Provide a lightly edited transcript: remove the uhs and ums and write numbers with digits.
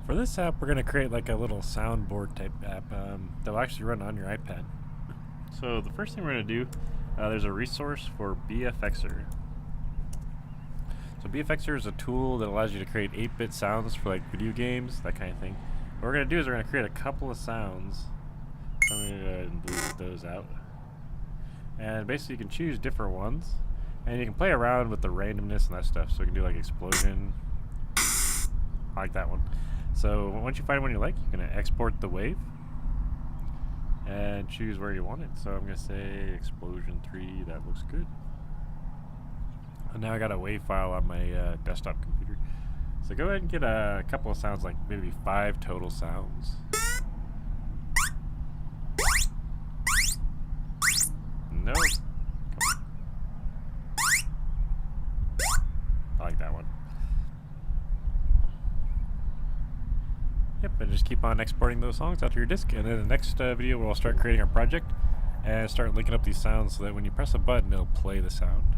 For this app, we're going to create like a little soundboard type app that will actually run on your iPad. So the first thing we're going to do, there's a resource for BFXer. So BFXer is a tool that allows you to create 8-bit sounds for like video games, that kind of thing. What we're going to do is we're going to create a couple of sounds. So I'm going to delete those out. And basically you can choose different ones. And you can play around with the randomness and that stuff. So you can do like explosion. I like that one. So once you find one you like, you're going to export the wave. And choose where you want it. So I'm going to say explosion 3. That looks good. And now I got a wave file on my desktop computer. So go ahead and get a couple of sounds, like maybe 5 total sounds. No. I like that one. Yep, and just keep on exporting those songs out to your disk. And then the next video we'll start creating our project and start linking up these sounds so that when you press a button, it'll play the sound.